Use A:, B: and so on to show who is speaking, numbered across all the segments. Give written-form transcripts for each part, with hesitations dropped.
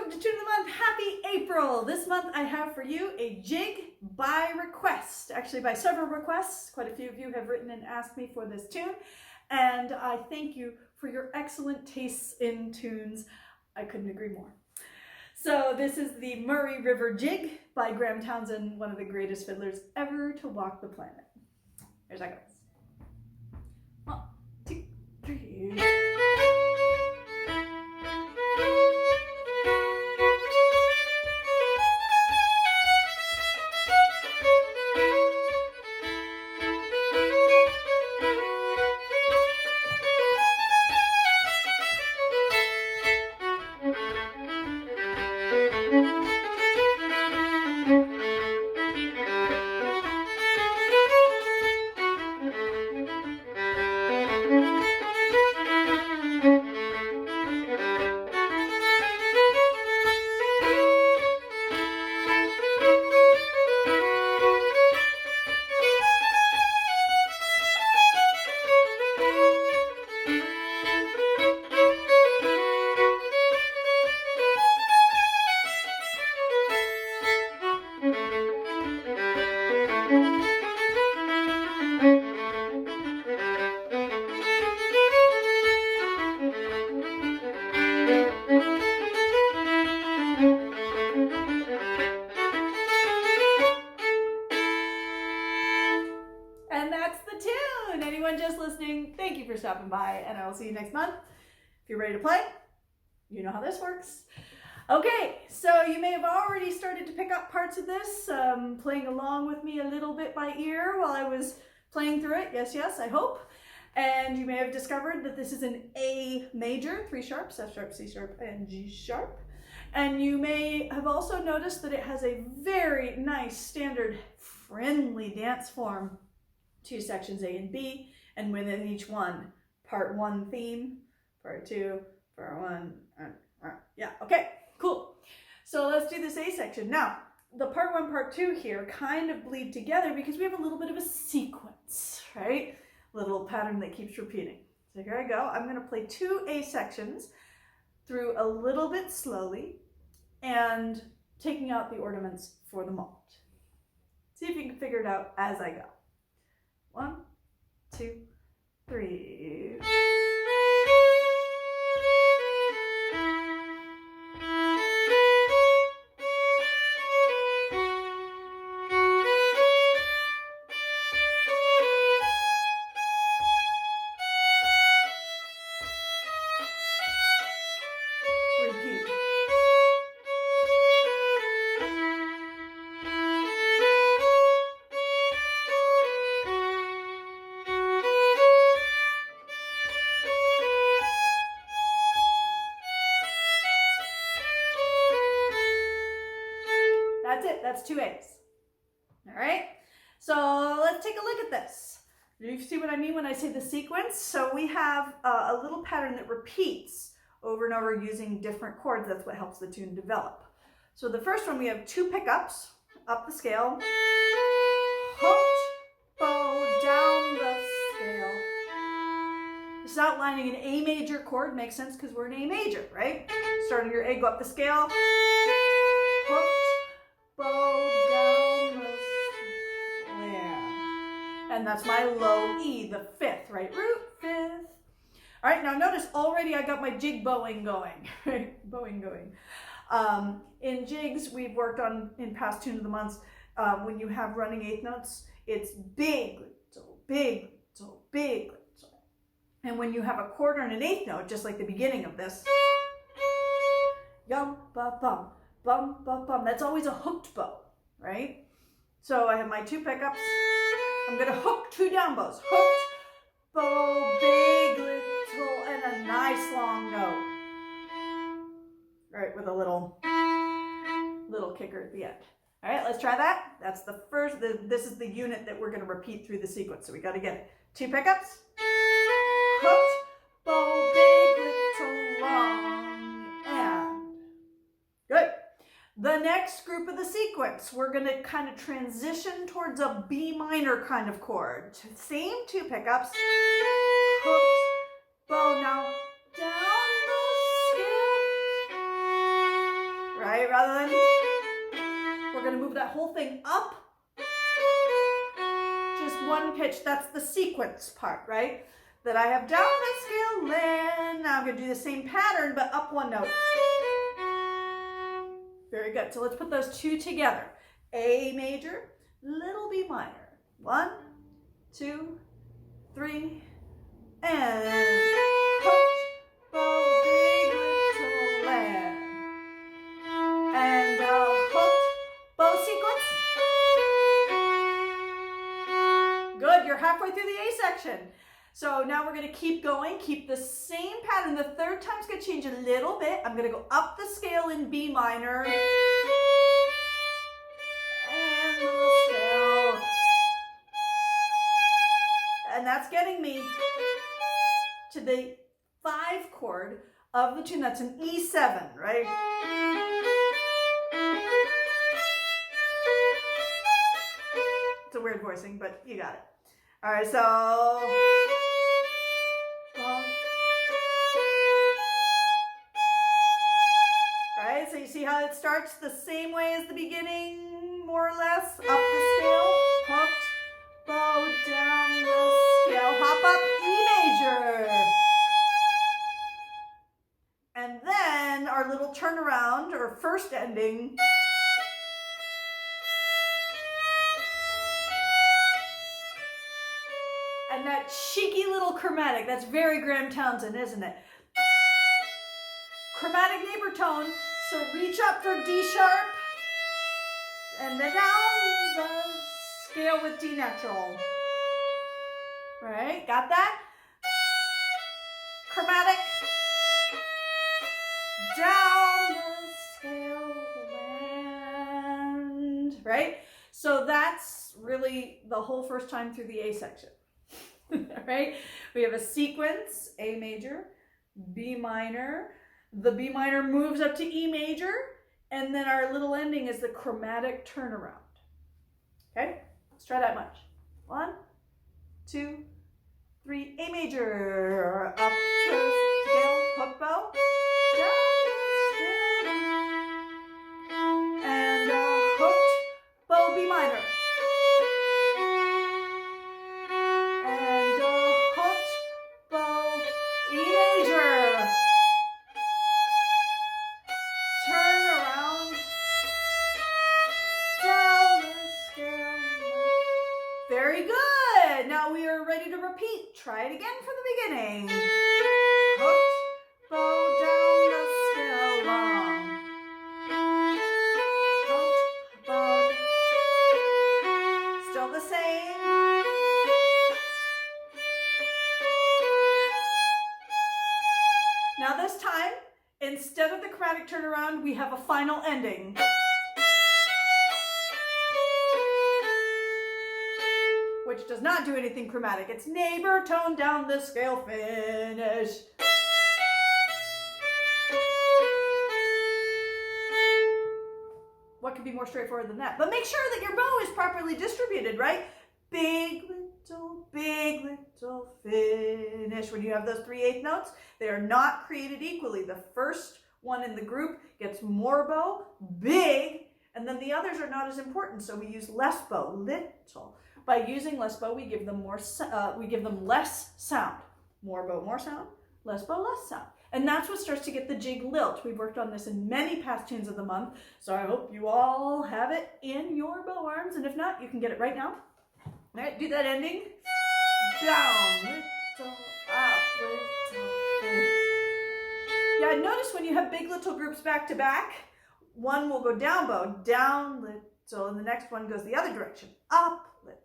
A: welcome to Tune of the Month. Happy April! This month I have for you a jig by request, actually by several requests. Quite a few of you have written and asked me for this tune, and I thank you for your excellent tastes in tunes. I couldn't agree more. So this is the Murray River Jig by Graham Townsend, one of the greatest fiddlers ever to walk the planet. Here's how it goes. 1, 2, 3. And that's the tune. Anyone just listening, thank you for stopping by, and I will see you next month. If you're ready to play, you know how this works. Okay, so you may have already started to pick up parts of this, playing along with me a little bit by ear while I was playing through it. Yes, yes, I hope. And you may have discovered that this is an A major, 3 sharps, F sharp, C sharp, and G sharp. And you may have also noticed that it has a very nice, standard, friendly dance form. 2 sections, A and B, and within each one, part 1 theme, part 2, part 1, yeah, okay, cool. So let's do this A section. Now, the part 1, part 2 here kind of bleed together because we have a little bit of a sequence, right? Little pattern that keeps repeating. So here I go. I'm going to play 2 A sections through a little bit slowly and taking out the ornaments for the moment. See if you can figure it out as I go. 1, 2, 3. Repeat. That's it. That's 2 A's. All right. So let's take a look at this. You see what I mean when I say the sequence? So we have a little pattern that repeats over and over using different chords. That's what helps the tune develop. So the first one, we have 2 pickups up the scale, hooked, bow, down the scale. This is outlining an A major chord. Makes sense because we're in A major, right? Starting your A, go up the scale, hooked, bow, down the scale. And that's my low E, the 5th, right? Root 5th. All right, now notice already I got my jig bowing going, right? Bowing going. In jigs, we've worked on in past Tune of the Months, when you have running 8th notes, it's big, little, big, little, big, little. And when you have a quarter and an 8th note, just like the beginning of this, yum, ba, bum, bum, ba, bum, that's always a hooked bow, right? So I have my 2 pickups. I'm going to hook 2 down bows. Hooked, bow, big, little, and a nice long note. Right, with a little kicker at the end. All right, let's try that. That's the first, this is the unit that we're going to repeat through the sequence. So we got to get it. 2 pickups. Hooked, bow, big, little, long, and good. The next group of the sequence, we're going to kind of transition towards a B minor kind of chord. Same 2 pickups. Hooked, bow, now down the scale. right? Rather than, we're going to move that whole thing up. Just one pitch. That's the sequence part, right? That I have down the scale, land. Now I'm going to do the same pattern, but up one note. Very good. So let's put those two together. A major, little B minor. 1, 2, 3, and hooked, bow, big, little land. And hooked, bow sequence. Good, you're halfway through the A section. So now we're going to keep going, keep the same pattern. The third time's going to change a little bit. I'm going to go up the scale in B minor. And little scale. And that's getting me to the 5 chord of the tune. That's an E7, right? It's a weird voicing, but you got it. All right, so... Right, so you see how it starts the same way as the beginning, more or less? Up the scale, hooked, bow, down the scale, hop up, E major. And then our little turnaround, or first ending. And that cheeky little chromatic, that's very Graham Townsend, isn't it? Chromatic neighbor tone, so reach up for D sharp, and then down the scale with D natural. Right, got that? Chromatic, down the scale, and, right? So that's really the whole first time through the A section. Right? We have a sequence, A major, B minor, the B minor moves up to E major, and then our little ending is the chromatic turnaround. Okay? Let's try that much. 1, 2, 3, A major, up the scale, hook bow, down the scale, and hooked bow B minor. Very good. Now we are ready to repeat. Try it again from the beginning. Hooked, bow, down the scale, long. Hooked, bow. Still the same. Now this time, instead of the chromatic turnaround, we have a final ending. Which does not do anything chromatic. It's neighbor, tone, down the scale, finish. What could be more straightforward than that? But make sure that your bow is properly distributed, right? Big, little, finish. When you have those 3/8 notes, they are not created equally. The first one in the group gets more bow, big, and then the others are not as important, so we use less bow, little. By using less bow, we give them less sound. More bow, more sound. Less bow, less sound. And that's what starts to get the jig lilt. We've worked on this in many past tunes of the month, so I hope you all have it in your bow arms, and if not, you can get it right now. All right, do that ending. Down, little, up, little, in. Yeah, notice when you have big little groups back to back, one will go down bow, down, little, and the next one goes the other direction, up, little.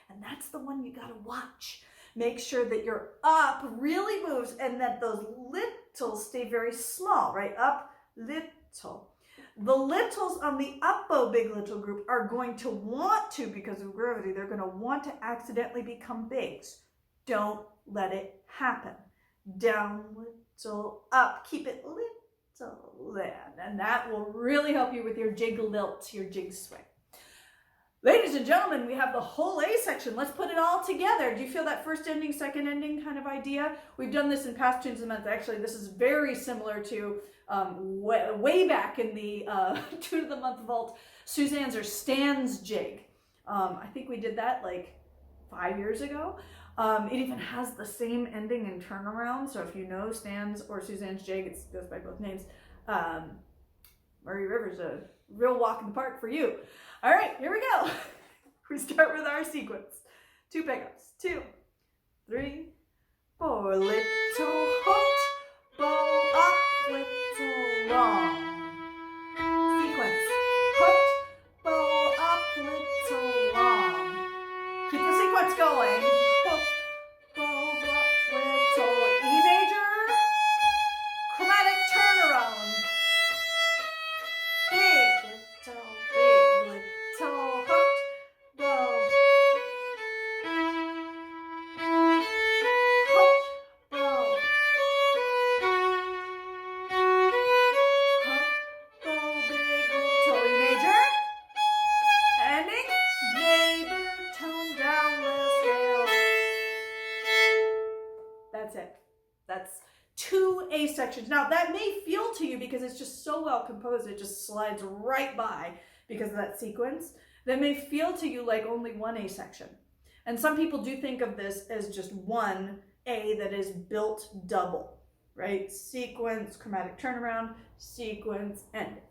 A: And that's the one you got to watch. Make sure that your up really moves and that those littles stay very small, right? Up, little. The littles on the up bow big little group are going to want to, because of gravity, they're going to want to accidentally become bigs. Don't let it happen. Down, little, up. Keep it little, and that will really help you with your jig lilt, your jig swing. Ladies and gentlemen, we have the whole A section. Let's put it all together. Do you feel that first ending, second ending kind of idea? We've done this in past tunes of the month. Actually, this is very similar to way back in the Tune of the Month vault, Suzanne's or Stan's jig. I think we did that like 5 years ago. It even has the same ending and turnaround. So if you know Stan's or Suzanne's jig, it goes by both names. Murray River's a real walk in the park for you. All right, here we go. We start with our sequence. 2 pickups. 2, 3, 4. Little hooked, bow up, little long. Sequence. Hooked, bow up, little long. Keep the sequence going. Hooked, bow up, little E major. Chromatic turnaround. Big, little, hooked, bow. Hooked, bow. Hooked, bow, big, little E major. Ending, neighbor, tone down the scale. That's it. That's 2 A sections. Now that may feel to you, because it's just so well composed, it just slides right by because of that sequence, that may feel to you like only 1 A section. And some people do think of this as just 1 A that is built double, right? Sequence, chromatic turnaround, sequence, ending,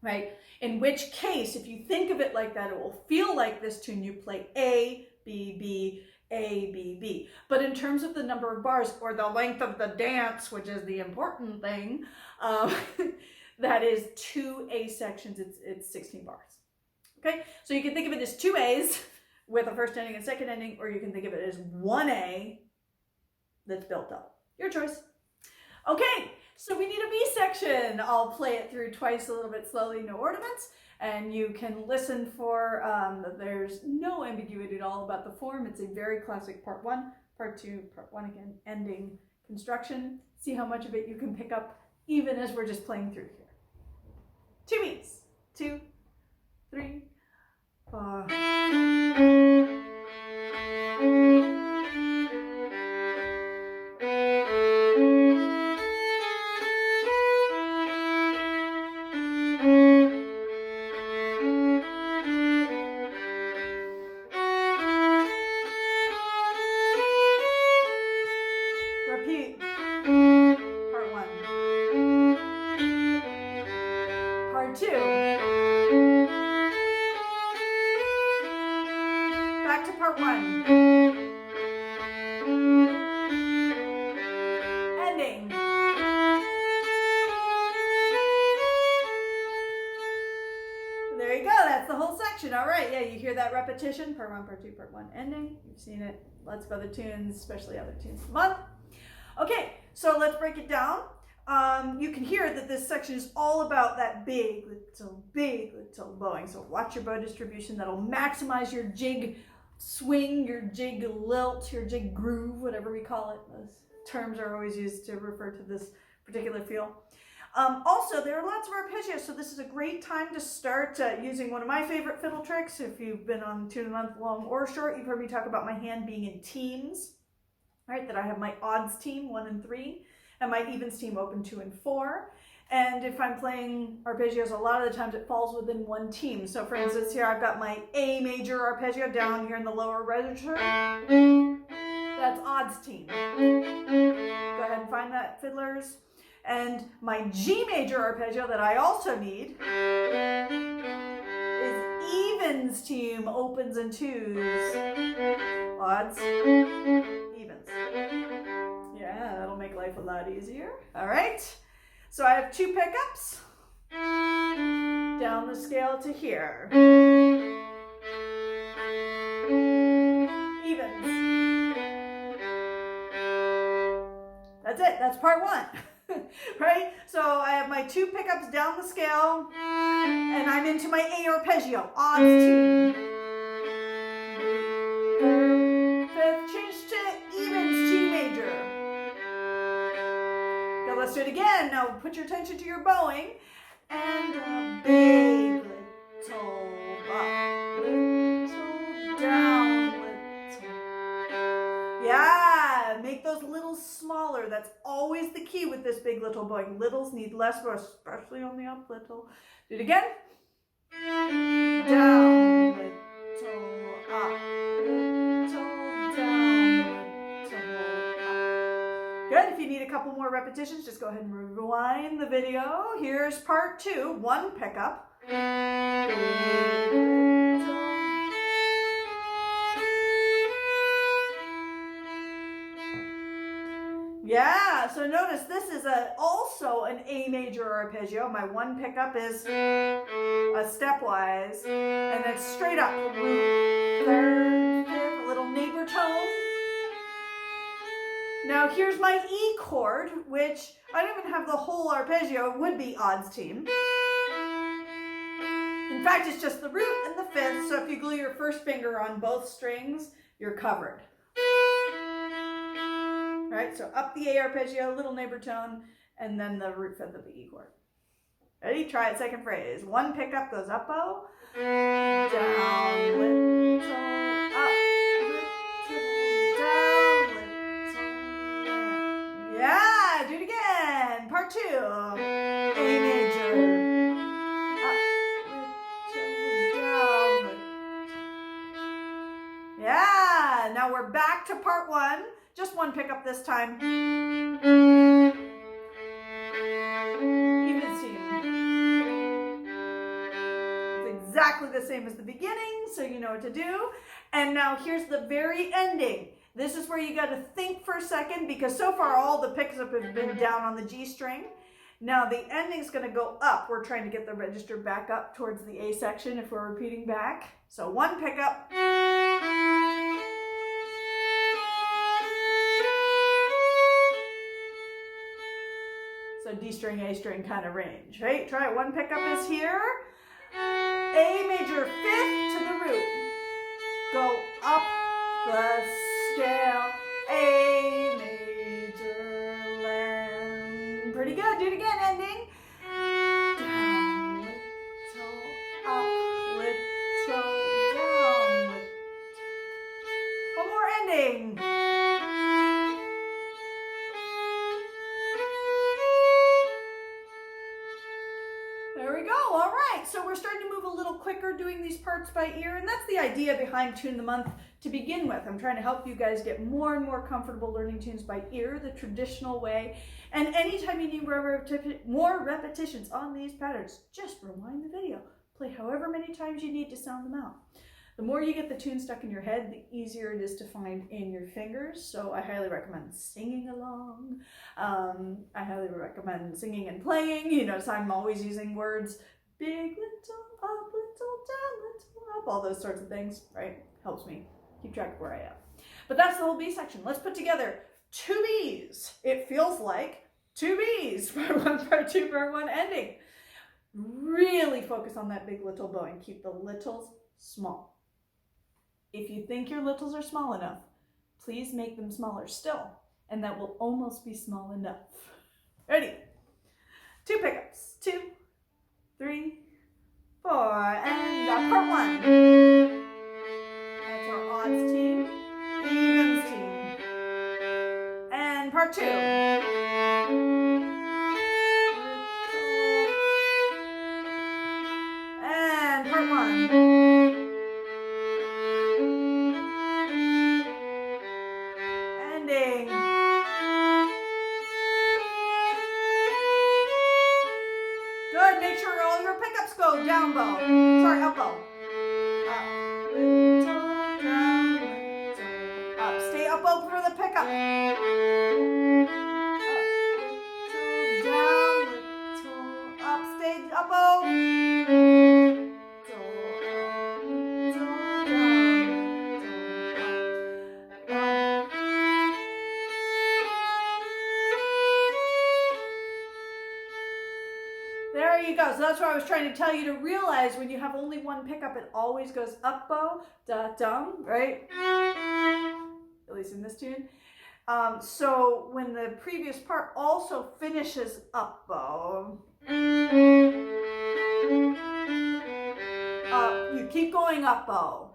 A: right? In which case, if you think of it like that, it will feel like this tune. You play A, B, B, A, B, B. But in terms of the number of bars or the length of the dance, which is the important thing, that is 2 A sections. It's 16 bars. Okay, so you can think of it as 2 A's with a first ending and second ending, or you can think of it as 1 A that's built up. Your choice. Okay, so we need a B section. I'll play it through twice, a little bit slowly, no ornaments. And you can listen for, there's no ambiguity at all about the form. It's a very classic part 1, part 2, part 1 again, ending construction. See how much of it you can pick up even as we're just playing through here. 2 B's. 2, 3, 4. Repeat. Part 1. Part 2. Back to part 1. Ending. There you go. That's the whole section. All right. Yeah, you hear that repetition. Part 1, part 2, part 1, ending. You've seen it. Lots of other tunes, especially other tunes of the month. Okay, so let's break it down. You can hear that this section is all about that big, little bowing. So watch your bow distribution. That'll maximize your jig swing, your jig lilt, your jig groove, whatever we call it. Those terms are always used to refer to this particular feel. Also, there are lots of arpeggios, so this is a great time to start using one of my favorite fiddle tricks. If you've been on Tune of the Month long or short, you've heard me talk about my hand being in teams. Right, that I have my odds team 1 and 3, and my evens team open 2 and 4. And if I'm playing arpeggios, a lot of the times it falls within 1 team. So for instance, here I've got my A major arpeggio down here in the lower register. That's odds team. Go ahead and find that, fiddlers. And my G major arpeggio that I also need is evens team, opens and 2s. Odds, evens. Yeah, that'll make life a lot easier. All right. So I have 2 pickups down the scale to here. Evens. That's it. That's part 1. Right? So I have my 2 pickups down the scale, and I'm into my A arpeggio, odds team. 5th, change to evens, G major. Now let's do it again. Now put your attention to your bowing, and a big little up. That's always the key with this big little bowing. Littles need less row, especially on the up little. Do it again. Down, little, up, little, down, little, up. Good. If you need a couple more repetitions, just go ahead and rewind the video. Here's part 2. 1 pickup. Yeah, so notice this is also an A major arpeggio. My 1 pickup is a stepwise, and then straight up. Root, 3rd, 5th, a little neighbor tone. Now here's my E chord, which I don't even have the whole arpeggio. It would be odds team. In fact, it's just the root and the 5th, so if you glue your first finger on both strings, you're covered. Right, so up the A arpeggio, little neighbor tone, and then the root 5th of the E chord. Ready? Try it, second phrase. 1 pickup goes up bow, down, little, up, little, down, little, yeah, do it again. Part 2, A major, up, little, down, little. Yeah, now we're back to part 1. Just 1 pickup this time. Even steam. It's exactly the same as the beginning, so you know what to do. And now here's the very ending. This is where you got to think for a second, because so far all the picks up have been down on the G string. Now the ending's going to go up. We're trying to get the register back up towards the A section if we're repeating back. So 1 pickup. So D string, A string kind of range, right? Try it. 1 pickup is here. A major 5th to the root. Go up the scale. A major land. Pretty good. Do it again. Ending. Down, little, up, little, down, little. 1 more ending. There we go. All right. So we're starting to move a little quicker doing these parts by ear, and that's the idea behind Tune the Month to begin with. I'm trying to help you guys get more and more comfortable learning tunes by ear, the traditional way. And anytime you need more repetitions on these patterns, just rewind the video. Play however many times you need to sound them out. The more you get the tune stuck in your head, the easier it is to find in your fingers. So I highly recommend singing along. I highly recommend singing and playing. You notice I'm always using words, big, little, up, little, down, little, up, all those sorts of things, right? Helps me keep track of where I am. But that's the whole B section. Let's put together 2 Bs. It feels like 2 Bs, part 1, part 2, part 1, ending. Really focus on that big little bowing. Keep the littles small. If you think your littles are small enough, please make them smaller still, and that will almost be small enough. Ready? 2 pickups. 2, 3, 4, and part 1. That's our odds team, evens team. And part 2. And part 1. Good, make sure all your pickups go down bow. Sorry, up bow. Up, little, down, little, up. Stay up bow for the pickup. Up, little, down, little, up. Stay up bow. There you go. So that's what I was trying to tell you to realize. When you have only 1 pickup, it always goes up bow, da dum, right? At least in this tune. So when the previous part also finishes up bow, you keep going up bow.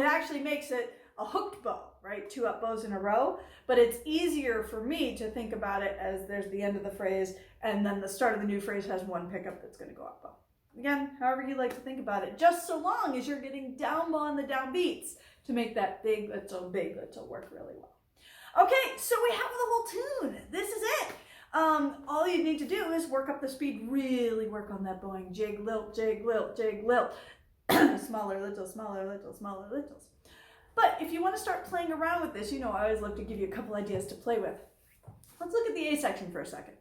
A: It actually makes it a hooked bow, right? 2 up bows in a row, but it's easier for me to think about it as there's the end of the phrase and then the start of the new phrase has 1 pickup that's going to go up bow. Again, however you like to think about it, just so long as you're getting down bow on the down beats to make that big little work really well. Okay, so we have the whole tune. This is it. All you need to do is work up the speed, really work on that bowing. Jig, lilt, jig, lilt, jig, lilt. Smaller, little, smaller, little, smaller, littles. But if you want to start playing around with this, you know I always love to give you a couple ideas to play with. Let's look at the A section for a second.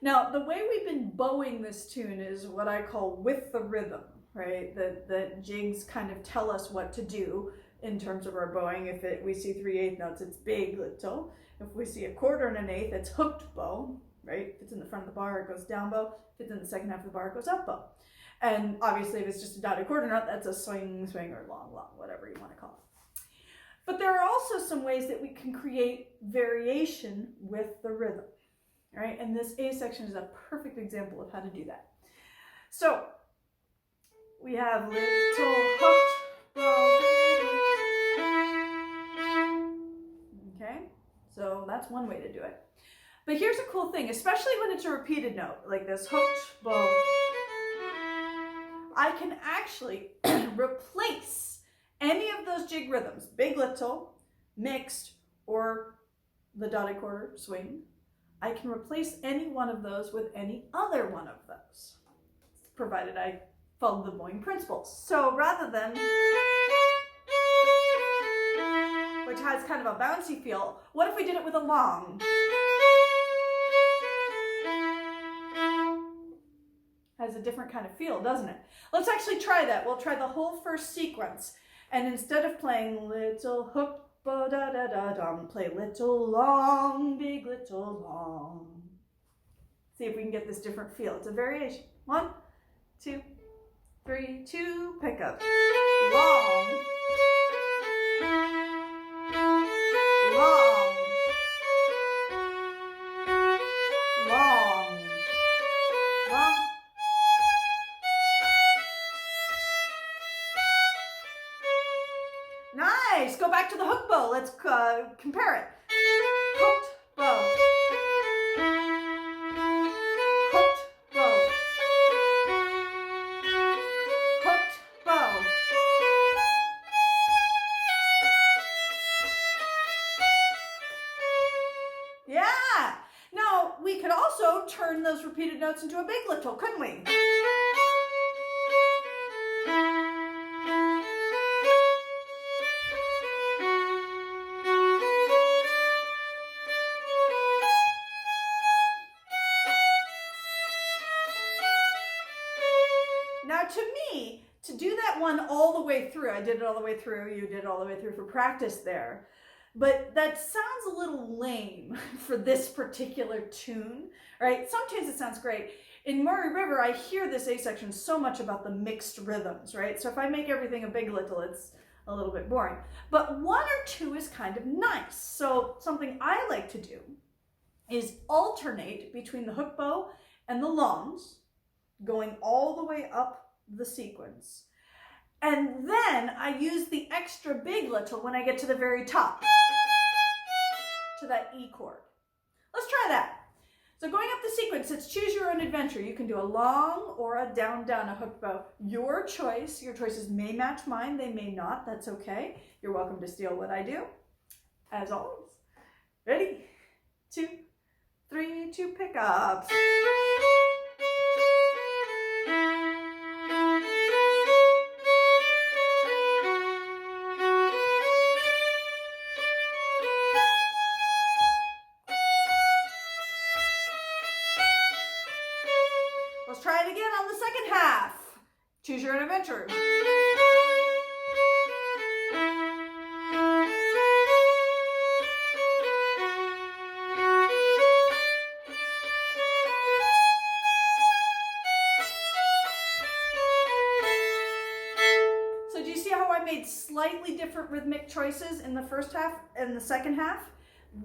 A: Now, the way we've been bowing this tune is what I call with the rhythm, right? The jigs kind of tell us what to do in terms of our bowing. If we see 3/8 notes, it's big, little. If we see a quarter and an eighth, it's hooked bow, right? If it's in the front of the bar, it goes down bow. If it's in the second half of the bar, it goes up bow. And obviously, if it's just a dotted quarter note, that's a swing, swing, or long, long, whatever you want to call it. But there are also some ways that we can create variation with the rhythm, right? And this A section is a perfect example of how to do that. So we have little hooked bow. Okay, so that's one way to do it. But here's a cool thing, especially when it's a repeated note, like this hooked bow. I can actually replace any of those jig rhythms, big, little, mixed, or the dotted quarter, swing. I can replace any one of those with any other one of those, provided I follow the bowing principles. So rather than, which has kind of a bouncy feel, what if we did it with a long? Has a different kind of feel, doesn't it? Let's actually try that. We'll try the whole first sequence. And instead of playing little hook, ba da da da dum, play little long, big little long. See if we can get this different feel. It's a variation. 1, 2, 3, 2, pick up. Long. Long. Long. Long. Nice. Go back to the hook bow. Let's compare it. Hooked bow. Hooked bow. Hooked bow. Yeah. Now, we could also turn those repeated notes into a big little, couldn't we? Now to me, to do that one all the way through, I did it all the way through, you did it all the way through for practice there, but that sounds a little lame for this particular tune, right? Sometimes it sounds great. In Murray River, I hear this A section so much about the mixed rhythms, right? So if I make everything a big little, it's a little bit boring. But 1 or 2 is kind of nice. So something I like to do is alternate between the hook bow and the longs, going all the way up the sequence. And then I use the extra big little when I get to the very top, to that E chord. Let's try that. So going up the sequence, it's choose your own adventure. You can do a long or a down, down, a hook bow. Your choice. Your choices may match mine, they may not. That's okay. You're welcome to steal what I do, as always. Ready? 2, 3, 2 pickups. Let's try it again on the second half. Choose your own adventure. So do you see how I made slightly different rhythmic choices in the first half and the second half?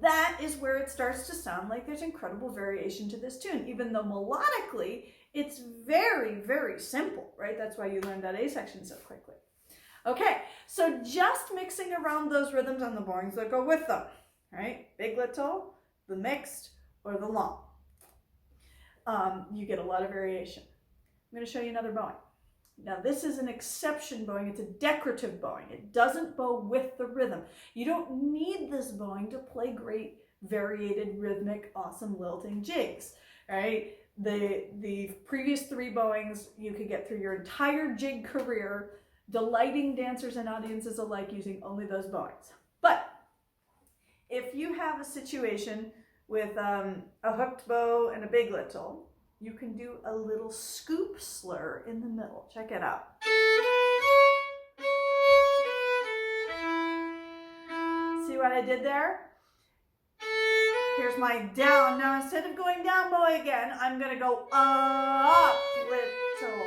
A: That is where it starts to sound like there's incredible variation to this tune, even though melodically it's very, very simple, right? That's why you learned that A section so quickly. Okay, so just mixing around those rhythms on the bowings that go with them, right? Big little, the mixed, or the long. You get a lot of variation. I'm going to show you another bowing. Now this is an exception bowing. It's a decorative bowing. It doesn't bow with the rhythm. You don't need this bowing to play great variated, rhythmic, awesome lilting jigs, right? The previous 3 bowings you could get through your entire jig career, delighting dancers and audiences alike using only those bowings. But if you have a situation with a hooked bow and a big little, you can do a little scoop slur in the middle. Check it out. See what I did there? Here's my down. Now instead of going down bow again, I'm going to go up little.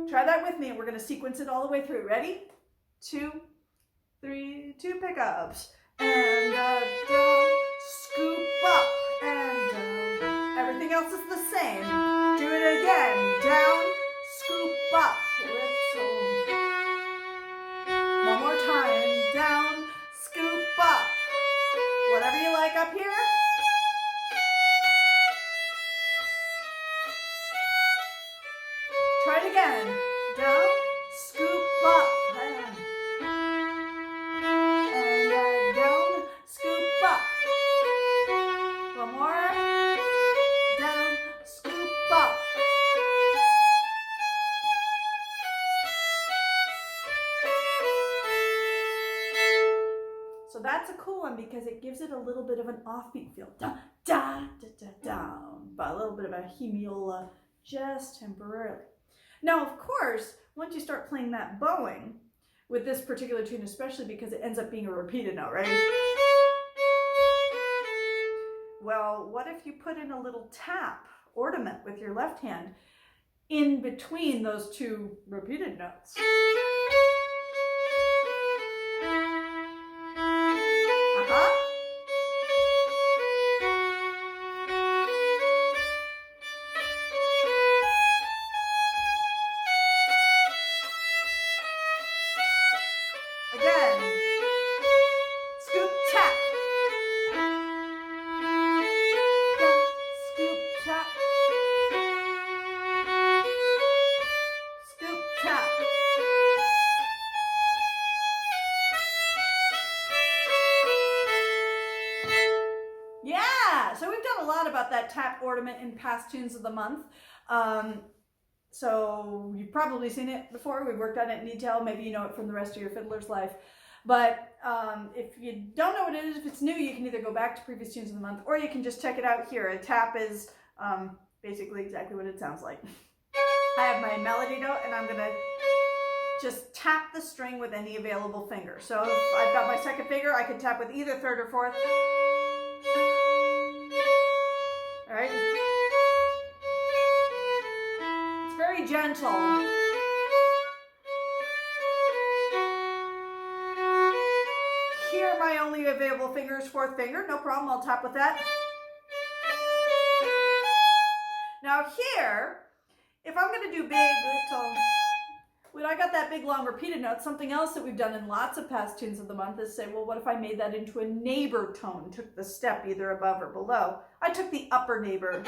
A: Try that with me. We're going to sequence it all the way through. Ready? 2, 3, 2 pickups. And down, scoop up, and down. Everything else is the same. Do it again. Down, scoop up, little. One more time. Down, scoop up. Whatever you like up here. Try it again. Down, scoop up, and down, scoop up. One more. Down, scoop up. So that's a cool one because it gives it a little bit of an offbeat feel. Da, da, da, da, down. But a little bit of a hemiola just temporarily. Now, of course, once you start playing that bowing, with this particular tune especially because it ends up being a repeated note, right? Well, what if you put in a little tap ornament with your left hand in between those 2 repeated notes? About that tap ornament in past tunes of the month. So you've probably seen it before. We've worked on it in detail. Maybe you know it from the rest of your fiddler's life. But if you don't know what it is, if it's new, you can either go back to previous tunes of the month or you can just check it out here. A tap is basically exactly what it sounds like. I have my melody note and I'm going to just tap the string with any available finger. So if I've got my second finger, I can tap with either 3rd or 4th. All right. It's very gentle. Here are my only available fingers, 4th finger. No problem, I'll tap with that. Now here, if I'm going to do big, little, when I got that big long repeated note, something else that we've done in lots of past tunes of the month is say, well, what if I made that into a neighbor tone, took the step either above or below? I took the upper neighbor. And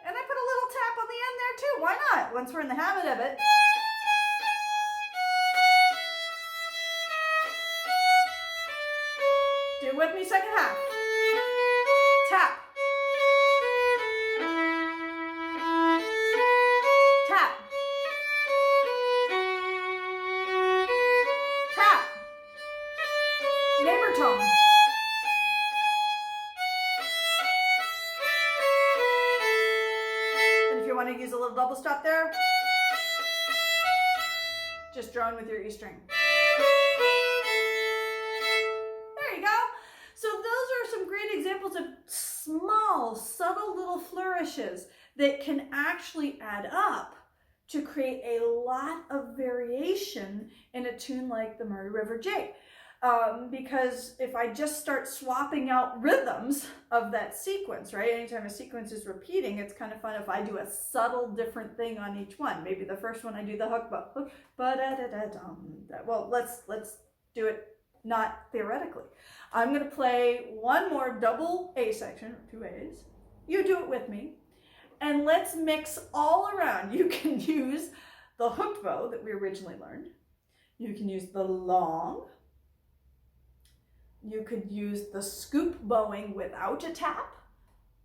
A: I put a little tap on the end there too. Why not? Once we're in the habit of it. Do it with me, second half. Tap. Tap. Tap. Neighbor tone. And if you want to use a little double stop there, just drone with your E string. There you go. So those are some great examples of small, subtle little flourishes that can actually add up to create a lot of variation in a tune like the Murray River Jig. because if I just start swapping out rhythms of that sequence, right? Anytime a sequence is repeating, it's kind of fun if I do a subtle different thing on each one. Maybe the first one I do the hook, well, let's do it not theoretically. I'm going to play one more double A section, 2 A's. You do it with me, and let's mix all around. You can use the hooked bow that we originally learned. You can use the long. You could use the scoop bowing without a tap,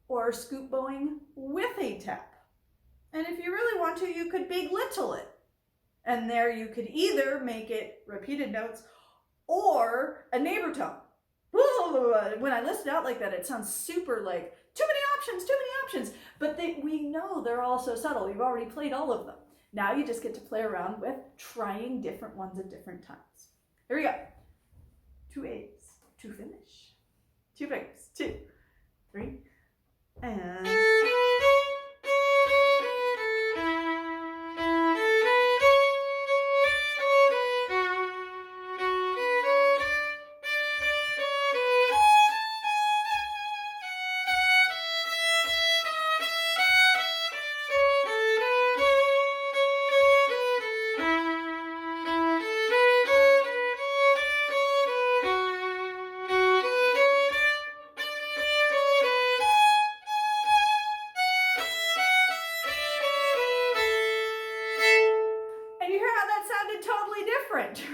A: or scoop bowing with a tap. And if you really want to, you could big little it. And there you could either make it repeated notes or a neighbor tone. When I list it out like that, it sounds super like, too many options. But we know they're all so subtle. You've already played all of them. Now you just get to play around with trying different ones at different times. Here we go. 2 A's to finish. 2 fingers. 2, 3, and...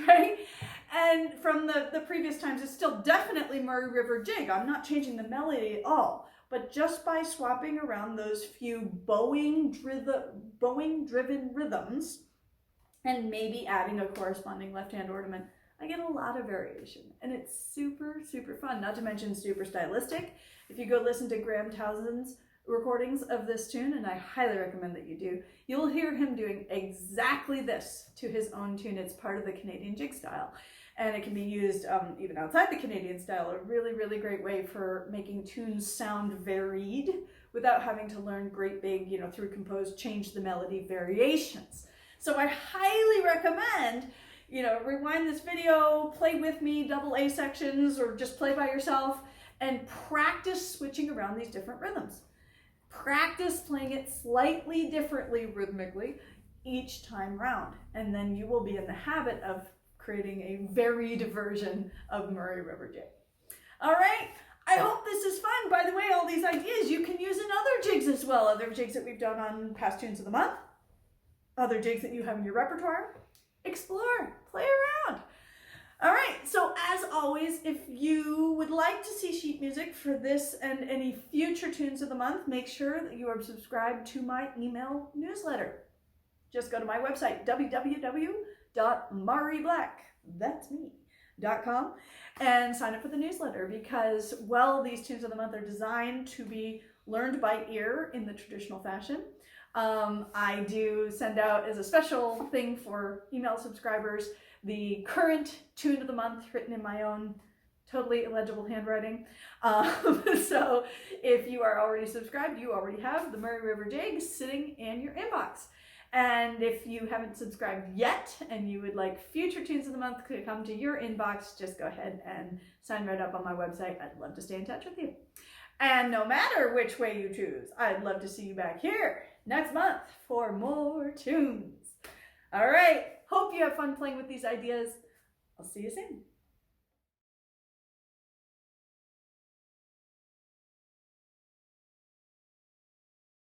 A: right? And from the previous times, it's still definitely Murray River Jig. I'm not changing the melody at all, but just by swapping around those few bowing-driven rhythms and maybe adding a corresponding left-hand ornament, I get a lot of variation, and it's super, super fun, not to mention super stylistic. If you go listen to Graham Townsend's recordings of this tune, and I highly recommend that you do, you'll hear him doing exactly this to his own tune. It's part of the Canadian jig style, and it can be used even outside the Canadian style. A really, really great way for making tunes sound varied without having to learn great big, through composed, change the melody variations. So I highly recommend, rewind this video, play with me, double A sections, or just play by yourself, and practice switching around these different rhythms. Practice playing it slightly differently rhythmically each time round, and then you will be in the habit of creating a varied version of Murray River Jig. All right, I hope this is fun. By the way, all these ideas you can use in other jigs as well, other jigs that we've done on past tunes of the month, other jigs that you have in your repertoire. Explore, play around. All right, so as always, if you would like to see sheet music for this and any future tunes of the month, make sure that you are subscribed to my email newsletter. Just go to my website, www.mariblack.com, and sign up for the newsletter, because, well, these tunes of the month are designed to be learned by ear in the traditional fashion. I do send out, as a special thing for email subscribers, the current tune of the month written in my own totally illegible handwriting. So if you are already subscribed, you already have the Murray River Jig sitting in your inbox. And if you haven't subscribed yet and you would like future tunes of the month to come to your inbox, just go ahead and sign right up on my website. I'd love to stay in touch with you. And no matter which way you choose, I'd love to see you back here next month for more tunes. All right. Hope you have fun playing with these ideas. I'll see you soon.